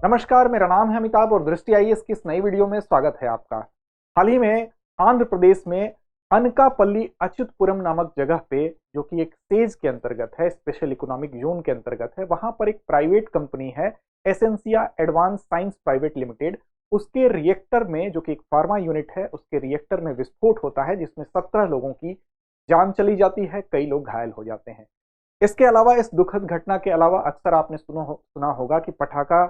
नमस्कार, मेरा नाम है अमिताभ और दृष्टि आईएएस की इस नई वीडियो में स्वागत है आपका। हाल ही में आंध्र प्रदेश में अनकापल्ली अच्युतपुरम नामक जगह पे, जो कि एक सेज के अंतर्गत है, स्पेशल इकोनॉमिक जोन के अंतर्गत है, वहां पर एक प्राइवेट कंपनी है एसेंसिया एडवांस साइंस प्राइवेट लिमिटेड। उसके रिएक्टर में, जो कि एक फार्मा यूनिट है, उसके रिएक्टर में विस्फोट होता है जिसमें 17 लोगों की जान चली जाती है, कई लोग घायल हो जाते हैं। इसके अलावा, इस दुखद घटना के अलावा, अक्सर आपने सुना होगा कि पटाखा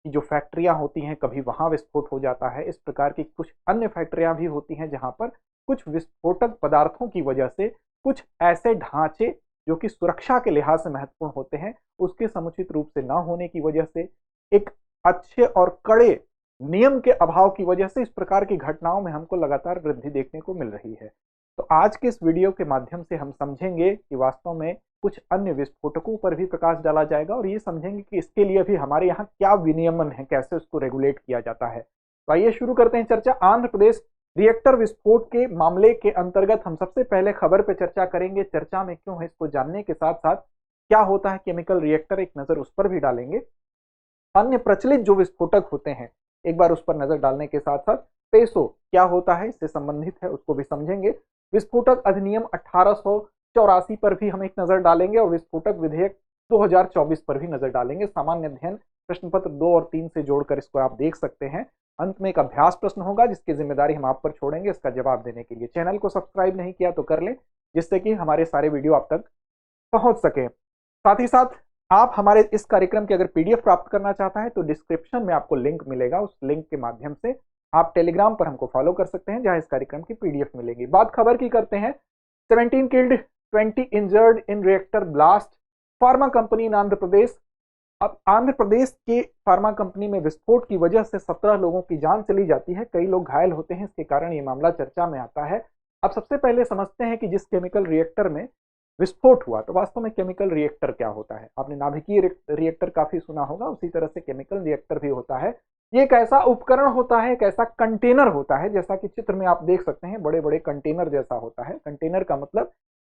की जो फैक्ट्रियां होती हैं, कभी वहां विस्फोट हो जाता है। इस प्रकार की कुछ अन्य फैक्ट्रियां भी होती हैं जहां पर कुछ विस्फोटक पदार्थों की वजह से कुछ ऐसे ढांचे जो कि सुरक्षा के लिहाज से महत्वपूर्ण होते हैं, उसके समुचित रूप से न होने की वजह से, एक अच्छे और कड़े नियम के अभाव की वजह से इस प्रकार की घटनाओं में हमको लगातार वृद्धि देखने को मिल रही है। तो आज के इस वीडियो के माध्यम से हम समझेंगे कि वास्तव में कुछ अन्य विस्फोटकों पर भी प्रकाश डाला जाएगा और ये समझेंगे कि इसके लिए भी हमारे यहाँ क्या विनियमन है, कैसे उसको रेगुलेट किया जाता है। तो आइए शुरू करते हैं चर्चा। आंध्र प्रदेश रिएक्टर विस्फोट के मामले के अंतर्गत हम सबसे पहले खबर पर चर्चा करेंगे। चर्चा में क्यों है इसको जानने के साथ साथ क्या होता है केमिकल रिएक्टर, एक नजर उस पर भी डालेंगे। अन्य प्रचलित जो विस्फोटक होते हैं, एक बार उस पर नजर डालने के साथ साथ पेसो क्या होता है, इससे संबंधित है, उसको भी समझेंगे। विस्फोटक अधिनियम 1884 पर भी हम एक नजर डालेंगे और विस्फोटक विधेयक 2024 पर भी नजर डालेंगे। सामान्य अध्ययन प्रश्न पत्र 2 और 3 से जोड़कर इसको आप देख सकते हैं। अंत में एक अभ्यास प्रश्न होगा जिसकी जिम्मेदारी हम आप पर छोड़ेंगे इसका जवाब देने के लिए। चैनल को सब्सक्राइब नहीं किया तो कर लें, जिससे कि हमारे सारे वीडियो आप तक पहुंच सके। साथ ही साथ आप हमारे इस कार्यक्रम की अगर पीडीएफ प्राप्त करना चाहता है तो डिस्क्रिप्शन में आपको लिंक मिलेगा, उस लिंक के माध्यम से आप टेलीग्राम पर हमको फॉलो कर सकते हैं, जहां इस कार्यक्रम की पीडीएफ मिलेगी। बात खबर की करते हैं। 17 killed 20 injured in reactor blast, pharma company in Andhra Pradesh. अब आंध्र प्रदेश के फार्मा कंपनी में विस्फोट की वजह से 17 लोगों की जान चली जाती है, कई लोग घायल होते हैं, इसके कारण ये मामला चर्चा में आता है। अब सबसे पहले समझते हैं कि जिस केमिकल रिएक्टर में विस्फोट हुआ, तो वास्तव में केमिकल रिएक्टर क्या होता है। आपने नाभिकीय रिएक्टर काफी सुना होगा, उसी तरह से केमिकल रिएक्टर भी होता है। ये एक ऐसा उपकरण होता है, एक ऐसा कंटेनर होता है, जैसा कि चित्र में आप देख सकते हैं, बड़े बड़े कंटेनर जैसा होता है। कंटेनर का मतलब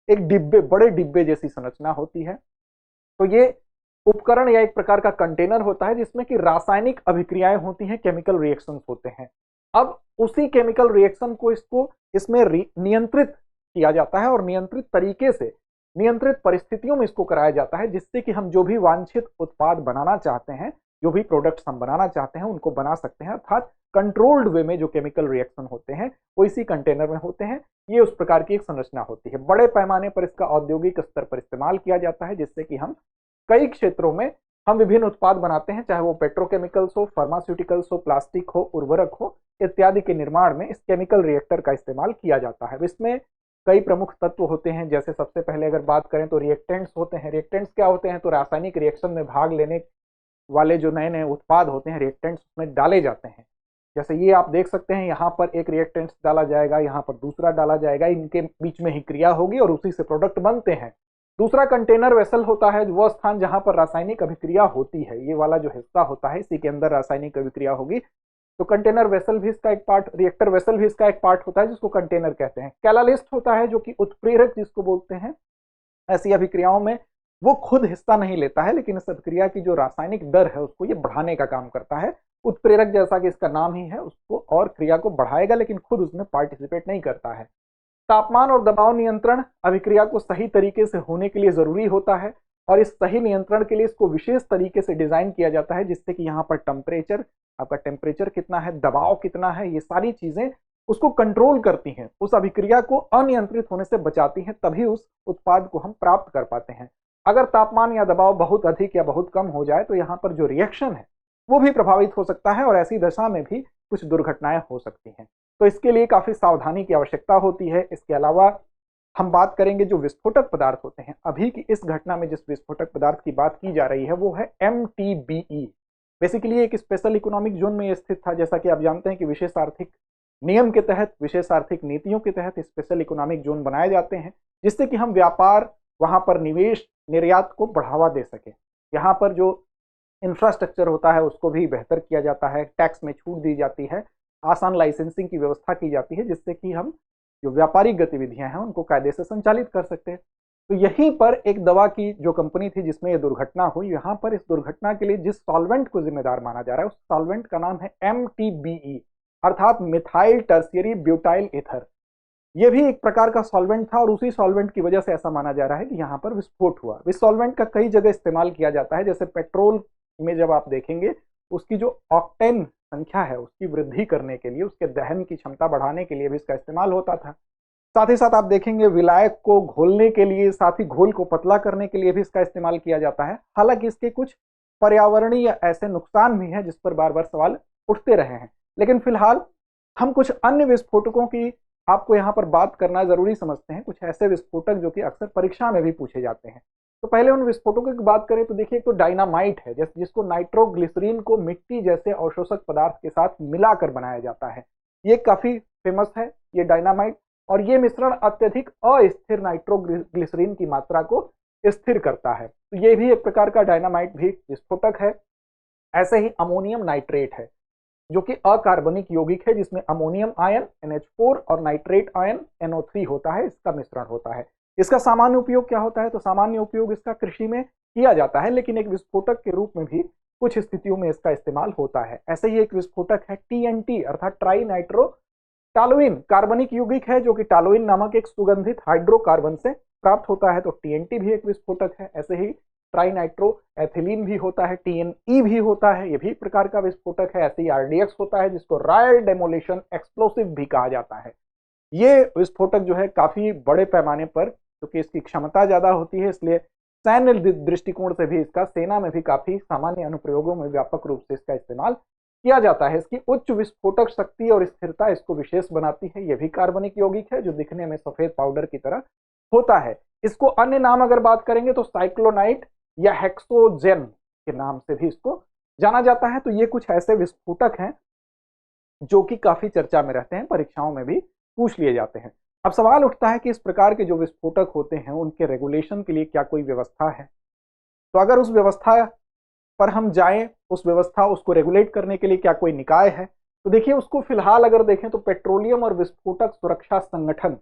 एक डिब्बे, बड़े डिब्बे जैसी संरचना होती है। तो ये उपकरण या एक प्रकार का कंटेनर होता है जिसमें कि रासायनिक अभिक्रियाएं होती हैं, केमिकल रिएक्शंस होते हैं। अब उसी केमिकल रिएक्शन को इसमें नियंत्रित किया जाता है और नियंत्रित तरीके से, नियंत्रित परिस्थितियों में इसको कराया जाता है, जिससे कि हम जो भी वांछित उत्पाद बनाना चाहते हैं, जो भी प्रोडक्ट्स हम बनाना चाहते हैं, उनको बना सकते हैं। अर्थात कंट्रोल्ड वे में जो केमिकल रिएक्शन होते हैं वो इसी कंटेनर में होते हैं। ये उस प्रकार की एक संरचना होती है। बड़े पैमाने पर इसका औद्योगिक स्तर पर इस्तेमाल किया जाता है, जिससे कि हम कई क्षेत्रों में हम विभिन्न उत्पाद बनाते हैं, चाहे वो पेट्रोकेमिकल्स हो, फार्मास्यूटिकल्स हो, प्लास्टिक हो, उर्वरक हो, इत्यादि के निर्माण में इस केमिकल रिएक्टर का इस्तेमाल किया जाता है। इसमें कई प्रमुख तत्व होते हैं, जैसे सबसे पहले अगर बात करें तो रिएक्टेंट्स होते हैं। रिएक्टेंट्स क्या होते हैं? तो रासायनिक रिएक्शन में भाग लेने वाले जो नए नए उत्पाद होते हैं, रिएक्टेंट्स उसमें डाले जाते हैं। जैसे ये आप देख सकते हैं, यहाँ पर एक रिएक्टेंट्स डाला जाएगा, यहाँ पर दूसरा डाला जाएगा, इनके बीच में ही क्रिया होगी और उसी से प्रोडक्ट बनते हैं। दूसरा कंटेनर वेसल होता है, वो स्थान जहां पर रासायनिक अभिक्रिया होती है। ये वाला जो हिस्सा होता है, इसी के अंदर रासायनिक अभिक्रिया होगी। तो कंटेनर वेसल भी इसका एक पार्ट, रिएक्टर वेसल भी इसका एक पार्ट होता है, जिसको कंटेनर कहते हैं। कैटालिस्ट होता है, जो कि उत्प्रेरक जिसको बोलते हैं। ऐसी अभिक्रियाओं में वो खुद हिस्सा नहीं लेता है, लेकिन इस अभिक्रिया की जो रासायनिक दर है उसको ये बढ़ाने का काम करता है। उत्प्रेरक, जैसा कि इसका नाम ही है, उसको और क्रिया को बढ़ाएगा, लेकिन खुद उसमें पार्टिसिपेट नहीं करता है। तापमान और दबाव नियंत्रण अभिक्रिया को सही तरीके से होने के लिए जरूरी होता है और इस सही नियंत्रण के लिए इसको विशेष तरीके से डिजाइन किया जाता है, जिससे कि यहाँ पर टेम्परेचर, आपका टेम्परेचर कितना है, दबाव कितना है, ये सारी चीजें उसको कंट्रोल करती हैं, उस अभिक्रिया को अनियंत्रित होने से बचाती हैं, तभी उस उत्पाद को हम प्राप्त कर पाते हैं। अगर तापमान या दबाव बहुत अधिक या बहुत कम हो जाए तो यहाँ पर जो रिएक्शन है वो भी प्रभावित हो सकता है और ऐसी दशा में भी कुछ दुर्घटनाएं हो सकती हैं। तो इसके लिए काफी सावधानी की आवश्यकता होती है। इसके अलावा हम बात करेंगे जो विस्फोटक पदार्थ होते हैं। अभी की इस घटना में जिस विस्फोटक पदार्थ की बात की जा रही है वो है MTBE। बेसिकली एक स्पेशल इकोनॉमिक जोन में स्थित था। जैसा कि आप जानते हैं कि विशेष आर्थिक नियम के तहत, विशेष आर्थिक नीतियों के तहत स्पेशल इकोनॉमिक जोन बनाए जाते हैं, जिससे कि हम व्यापार, वहां पर निवेश, निर्यात को बढ़ावा दे सके। यहाँ पर जो इंफ्रास्ट्रक्चर होता है उसको भी बेहतर किया जाता है, टैक्स में छूट दी जाती है, आसान लाइसेंसिंग की व्यवस्था की जाती है, जिससे कि हम जो व्यापारिक गतिविधियां हैं उनको कायदे से संचालित कर सकते हैं। तो यहीं पर एक दवा की जो कंपनी थी जिसमें यह दुर्घटना हुई, यहाँ पर इस दुर्घटना के लिए जिस सॉल्वेंट को जिम्मेदार माना जा रहा है उस सॉल्वेंट का नाम है MTBE, अर्थात मिथाइल टर्शियरी ब्यूटाइल ईथर। ये भी एक प्रकार का सॉल्वेंट था और उसी सॉल्वेंट की वजह से ऐसा माना जा रहा है कि यहाँ पर विस्फोट हुआ। इस सॉल्वेंट का कई जगह इस्तेमाल किया जाता है, जैसे पेट्रोल में जब आप देखेंगे उसकी जो ऑक्टेन संख्या है उसकी वृद्धि करने के लिए, उसके दहन की क्षमता बढ़ाने के लिए भी इसका इस्तेमाल होता था। साथ ही साथ आप देखेंगे विलायक को घोलने के लिए, साथ ही घोल को पतला करने के लिए भी इसका इस्तेमाल किया जाता है। हालांकि इसके कुछ पर्यावरणीय ऐसे नुकसान भी हैं जिस पर बार बार सवाल उठते रहे हैं, लेकिन फिलहाल हम कुछ अन्य विस्फोटकों की आपको यहाँ पर बात करना जरूरी समझते हैं, कुछ ऐसे विस्फोटक जो कि अक्सर परीक्षा में भी पूछे जाते हैं। तो पहले उन विस्फोटकों की बात करें तो देखिए, तो डायनामाइट है, जिसको नाइट्रोग्लिसरीन को मिट्टी जैसे अवशोषक पदार्थ के साथ मिलाकर बनाया जाता है। ये काफी फेमस है ये डायनामाइट, और ये मिश्रण अत्यधिक अस्थिर नाइट्रोग्लिसरीन की मात्रा को स्थिर करता है, तो ये भी एक प्रकार का डायनामाइट भी विस्फोटक है। ऐसे ही अमोनियम नाइट्रेट है जो कि अकार्बनिक यौगिक है, जिसमें अमोनियम आयन NH4 और नाइट्रेट आयन NO3 होता है, इसका मिश्रण होता है। इसका सामान्य उपयोग क्या होता है, तो सामान्य उपयोग इसका कृषि में किया जाता है, लेकिन एक विस्फोटक के रूप में भी कुछ स्थितियों में इसका इस्तेमाल होता है। ऐसे ही एक विस्फोटक है TNT अर्थात ट्राई नाइट्रो टालुइन, कार्बनिक यौगिक है जो कि टालुइन नामक एक सुगंधित हाइड्रोकार्बन से प्राप्त होता है, तो TNT भी एक विस्फोटक है। ऐसे ही ट्राई नाइट्रो एथिलीन भी होता है, TNE भी होता है, ये भी एक प्रकार का विस्फोटक है। ऐसे ही RDX होता है जिसको रॉयल डेमोलिशन एक्सप्लोसिव भी कहा जाता है। ये विस्फोटक जो है काफी बड़े पैमाने पर, क्योंकि इसकी क्षमता ज्यादा होती है, इसलिए सैन्य दृष्टिकोण से भी इसका सेना में भी काफी सामान्य अनुप्रयोगों में व्यापक रूप से इसका इस्तेमाल किया जाता है। इसकी उच्च विस्फोटक शक्ति और स्थिरता इसको विशेष बनाती है। यह भी कार्बनिक यौगिक है जो दिखने में सफेद पाउडर की तरह होता है। इसको अन्य नाम अगर बात करेंगे तो साइक्लोनाइट या हेक्सोजेन के नाम से भी इसको जाना जाता है। तो ये कुछ ऐसे विस्फोटक हैं जो कि काफी चर्चा में रहते हैं, परीक्षाओं में भी पूछ लिए जाते हैं। अब सवाल उठता है कि इस प्रकार के जो विस्फोटक होते हैं उनके रेगुलेशन के लिए क्या कोई व्यवस्था है। तो अगर उस व्यवस्था पर हम जाएं, उस व्यवस्था उसको रेगुलेट करने के लिए क्या कोई निकाय है, तो देखिए उसको फिलहाल अगर देखें तो पेट्रोलियम और विस्फोटक सुरक्षा संगठन,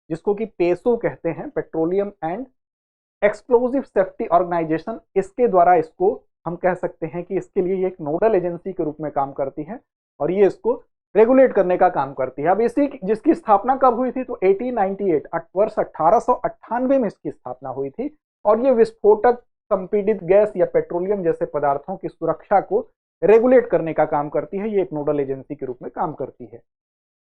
जिसको कि पेसो कहते हैं, petroleum and explosive safety organisation, इसके द्वारा इसको हम कह सकते हैं कि इसके लिए एक नोडल एजेंसी के रूप में काम करती है और ये इसको रेगुलेट करने का काम करती है। अब इसी जिसकी स्थापना कब हुई थी, तो 1898 वर्ष 1898 में इसकी स्थापना हुई थी और ये विस्फोटक, संपीड़ित गैस या पेट्रोलियम जैसे पदार्थों की सुरक्षा को रेगुलेट करने का काम करती है। ये एक नोडल एजेंसी के रूप में काम करती है।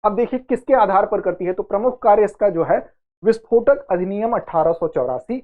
अब देखिए किसके आधार पर करती है, तो प्रमुख कार्य इसका जो है विस्फोटक अधिनियम 1884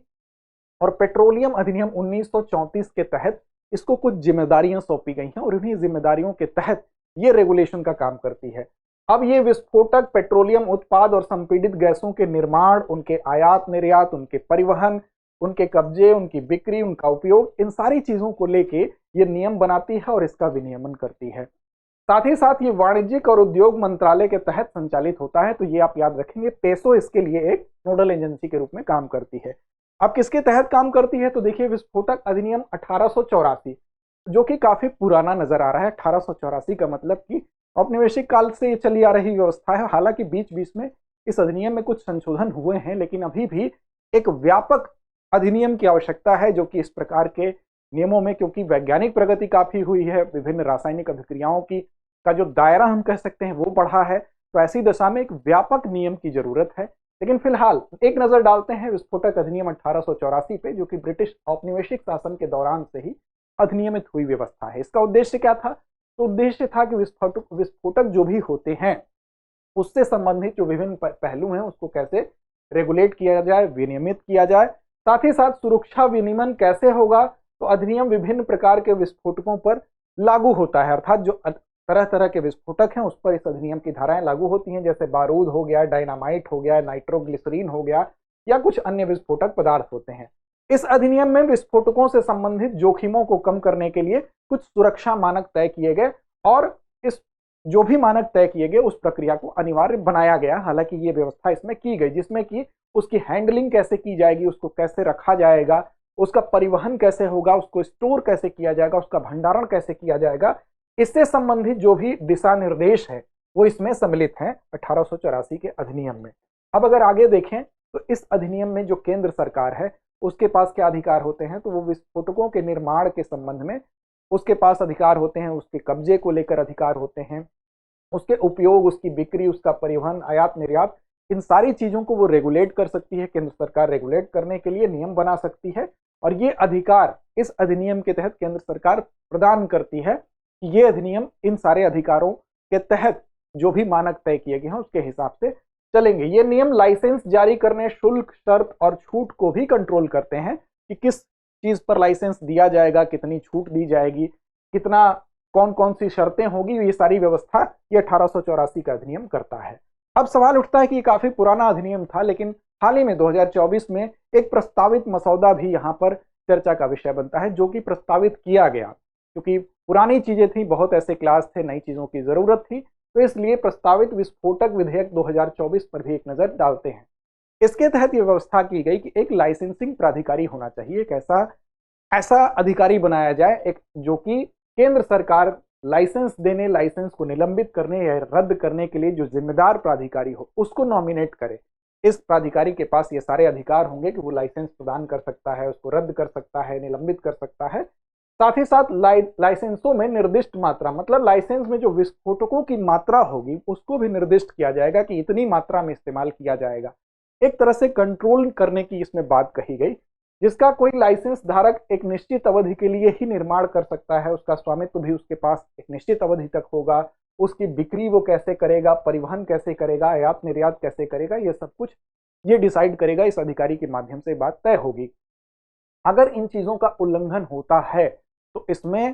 और पेट्रोलियम अधिनियम 1934 के तहत इसको कुछ जिम्मेदारियां सौंपी गई हैं और इन्हीं जिम्मेदारियों के तहत ये रेगुलेशन का काम करती है। अब ये विस्फोटक पेट्रोलियम उत्पाद और संपीड़ित गैसों के निर्माण, उनके आयात निर्यात, उनके परिवहन, उनके कब्जे, उनकी बिक्री, उनका उपयोग, इन सारी चीजों को लेके ये नियम बनाती है और इसका विनियमन करती है। साथ ही साथ ये वाणिज्यिक और उद्योग मंत्रालय के तहत संचालित होता है। तो ये आप याद रखेंगे, पेसो इसके लिए एक नोडल एजेंसी के रूप में काम करती है। अब किसके तहत काम करती है, तो देखिए विस्फोटक अधिनियम 1884 जो कि काफी पुराना नजर आ रहा है। 1884 का मतलब कि औपनिवेशिक काल से चली आ रही व्यवस्था है। हालांकि बीच बीच में इस अधिनियम में कुछ संशोधन हुए हैं, लेकिन अभी भी एक व्यापक अधिनियम की आवश्यकता है जो कि इस प्रकार के नियमों में, क्योंकि वैज्ञानिक प्रगति काफी हुई है, विभिन्न रासायनिक अभिक्रियाओं की का जो दायरा हम कह सकते हैं वो बढ़ा है, तो ऐसी दशा में एक व्यापक नियम की जरूरत है। लेकिन फिलहाल एक नजर डालते हैं विस्फोटक अधिनियम 1884 पे, जो कि ब्रिटिश औपनिवेशिक शासन के दौरान से ही अधिनियमित हुई व्यवस्था है। इसका उद्देश्य क्या था, तो उद्देश्य था कि विस्फोटक जो भी होते हैं उससे संबंधित जो विभिन्न पहलू हैं उसको कैसे रेगुलेट किया जाए, विनियमित किया जाए। साथ ही साथ सुरक्षा विनियमन कैसे होगा, तो अधिनियम विभिन्न प्रकार के विस्फोटकों पर लागू होता है, अर्थात जो तरह तरह के विस्फोटक हैं उस पर इस अधिनियम की धाराएं लागू होती हैं, जैसे बारूद हो गया, डायनामाइट हो गया, नाइट्रोग्लिसरीन हो गया या कुछ अन्य विस्फोटक पदार्थ होते हैं। इस अधिनियम में विस्फोटकों से संबंधित जोखिमों को कम करने के लिए कुछ सुरक्षा मानक तय किए गए और इस जो भी मानक तय किए गए उस प्रक्रिया को अनिवार्य बनाया गया। हालांकि ये व्यवस्था इसमें की गई जिसमें कि उसकी हैंडलिंग कैसे की जाएगी, उसको कैसे रखा जाएगा, उसका परिवहन कैसे होगा, उसको स्टोर कैसे किया जाएगा, उसका भंडारण कैसे किया जाएगा, इससे संबंधित जो भी दिशा निर्देश है वो इसमें सम्मिलित हैं 1884 के अधिनियम में। अब अगर आगे देखें तो इस अधिनियम में जो केंद्र सरकार है उसके पास क्या अधिकार होते हैं, तो वो विस्फोटकों के निर्माण के संबंध में उसके पास अधिकार होते हैं, उसके कब्जे को लेकर अधिकार होते हैं, उसके उपयोग, उसकी बिक्री, उसका परिवहन, आयात निर्यात, इन सारी चीजों को वो रेगुलेट कर सकती है। केंद्र सरकार रेगुलेट करने के लिए नियम बना सकती है और ये अधिकार इस अधिनियम के तहत केंद्र सरकार प्रदान करती है कि ये अधिनियम इन सारे अधिकारों के तहत जो भी मानक तय किए गए हैं उसके हिसाब से चलेंगे। ये नियम लाइसेंस जारी करने, शुल्क, शर्त और छूट को भी कंट्रोल करते हैं कि किस चीज पर लाइसेंस दिया जाएगा, कितनी छूट दी जाएगी, कितना, कौन कौन सी शर्तें होगी, ये सारी व्यवस्था ये 1884 का अधिनियम करता है। अब सवाल उठता है कि ये काफी पुराना अधिनियम था, लेकिन हाल ही में 2024 में एक प्रस्तावित मसौदा भी यहाँ पर चर्चा का विषय बनता है, जो कि प्रस्तावित किया गया क्योंकि पुरानी चीजें थी, बहुत ऐसे क्लास थे, नई चीजों की जरूरत थी, तो इसलिए प्रस्तावित विस्फोटक विधेयक 2024 पर भी एक नजर डालते हैं। इसके तहत यह व्यवस्था की गई कि एक लाइसेंसिंग प्राधिकारी होना चाहिए, एक ऐसा अधिकारी बनाया जाए एक जो कि केंद्र सरकार लाइसेंस देने, लाइसेंस को निलंबित करने या रद्द करने के लिए जो जिम्मेदार प्राधिकारी हो उसको नॉमिनेट करे। इस प्राधिकारी के पास ये सारे अधिकार होंगे कि वो लाइसेंस प्रदान कर सकता है, उसको रद्द कर सकता है, निलंबित कर सकता है। साथ ही साथ लाइसेंसों में निर्दिष्ट मात्रा, मतलब लाइसेंस में जो विस्फोटकों की मात्रा होगी उसको भी निर्दिष्ट किया जाएगा कि इतनी मात्रा में इस्तेमाल किया जाएगा। एक तरह से कंट्रोल करने की इसमें बात कही गई, जिसका कोई लाइसेंस धारक एक निश्चित अवधि के लिए ही निर्माण कर सकता है, उसका स्वामित्व भी उसके पास एक निश्चित अवधि तक होगा, उसकी बिक्री वो कैसे करेगा, परिवहन कैसे करेगा, आयात निर्यात कैसे करेगा, ये सब कुछ ये डिसाइड करेगा, इस अधिकारी के माध्यम से बात तय होगी। अगर इन चीजों का उल्लंघन होता है तो इसमें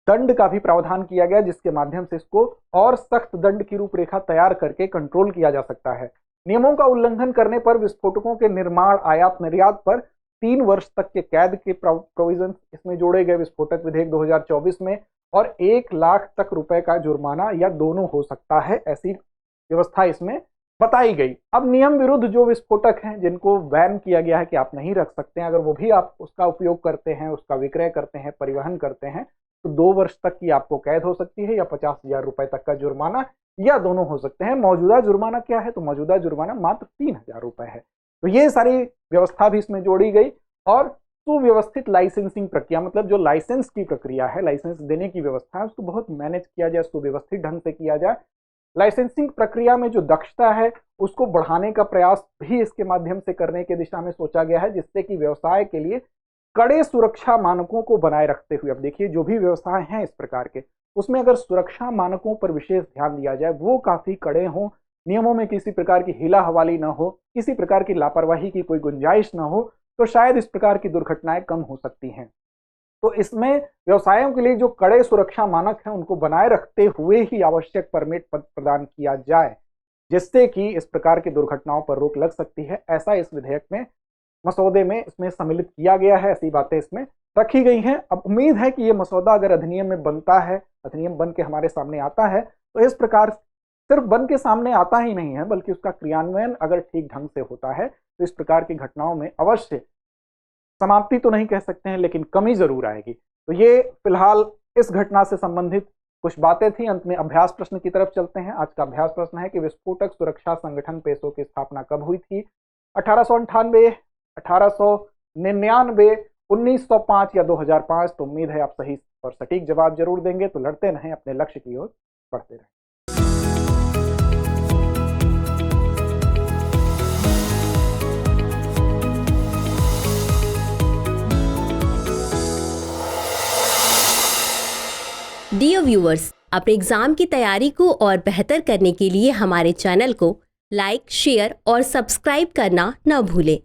दंड का भी प्रावधान किया गया, जिसके माध्यम से इसको और सख्त दंड की रूपरेखा तैयार करके कंट्रोल किया जा सकता है। नियमों का उल्लंघन करने पर विस्फोटकों के निर्माण, आयात निर्यात पर 3 वर्ष तक के कैद के प्रोविजन इसमें जोड़े गए विस्फोटक विधेयक 2024 में, और 1 लाख तक रुपए का जुर्माना या दोनों हो सकता है, ऐसी व्यवस्था इसमें बताई गई। अब नियम विरुद्ध जो विस्फोटक हैं जिनको बैन किया गया है कि आप नहीं रख सकते हैं, अगर वो भी आप उसका उपयोग करते हैं, उसका विक्रय करते हैं, परिवहन करते हैं, तो 2 वर्ष तक की आपको कैद हो सकती है या 50,000 रुपए तक का जुर्माना, या दोनों हो सकते हैं। मौजूदा जुर्माना क्या है, तो मौजूदा जुर्माना मात्र 3,000 रुपए है। तो ये सारी व्यवस्था भी इसमें जोड़ी गई। और सुव्यवस्थित लाइसेंसिंग प्रक्रिया, मतलब जो लाइसेंस की प्रक्रिया है, लाइसेंस देने की व्यवस्था है, उसको बहुत मैनेज किया जाए, सुव्यवस्थित ढंग से किया जाए। लाइसेंसिंग प्रक्रिया में जो दक्षता है उसको बढ़ाने का प्रयास भी इसके माध्यम से करने के दिशा में सोचा गया है, जिससे कि व्यवसाय के लिए कड़े सुरक्षा मानकों को बनाए रखते हुए, अब देखिए जो भी व्यवसाय हैं इस प्रकार के, उसमें अगर सुरक्षा मानकों पर विशेष ध्यान दिया जाए, वो काफी कड़े हों, नियमों में किसी प्रकार की हिला हवाली ना हो, किसी प्रकार की लापरवाही की कोई गुंजाइश ना हो, तो शायद इस प्रकार की दुर्घटनाएं कम हो सकती हैं। तो इसमें व्यवसायों के लिए जो कड़े सुरक्षा मानक हैं उनको बनाए रखते हुए ही आवश्यक परमिट प्रदान किया जाए, जिससे कि इस प्रकार की दुर्घटनाओं पर रोक लग सकती है। ऐसा इस विधेयक में, मसौदे में इसमें सम्मिलित किया गया है, ऐसी बातें इसमें रखी गई हैं। अब उम्मीद है कि ये मसौदा अगर अधिनियम में बनता है, अधिनियम बन के हमारे सामने आता है, तो इस प्रकार सिर्फ बन के सामने आता ही नहीं है, बल्कि उसका क्रियान्वयन अगर ठीक ढंग से होता है तो इस प्रकार की घटनाओं में अवश्य समाप्ति तो नहीं कह सकते हैं, लेकिन कमी जरूर आएगी। तो ये फिलहाल इस घटना से संबंधित कुछ बातें थी। अंत में अभ्यास प्रश्न की तरफ चलते हैं। आज का अभ्यास प्रश्न है कि विस्फोटक सुरक्षा संगठन पेशो की स्थापना कब हुई थी? 1898, 1899, 1905 या 2005? तो उम्मीद है आप सही और सटीक जवाब जरूर देंगे। तो लड़ते रहें, अपने लक्ष्य की ओर बढ़ते रहें। डियर व्यूअर्स, अपने एग्जाम की तैयारी को और बेहतर करने के लिए हमारे चैनल को लाइक, शेयर और सब्सक्राइब करना न भूलें।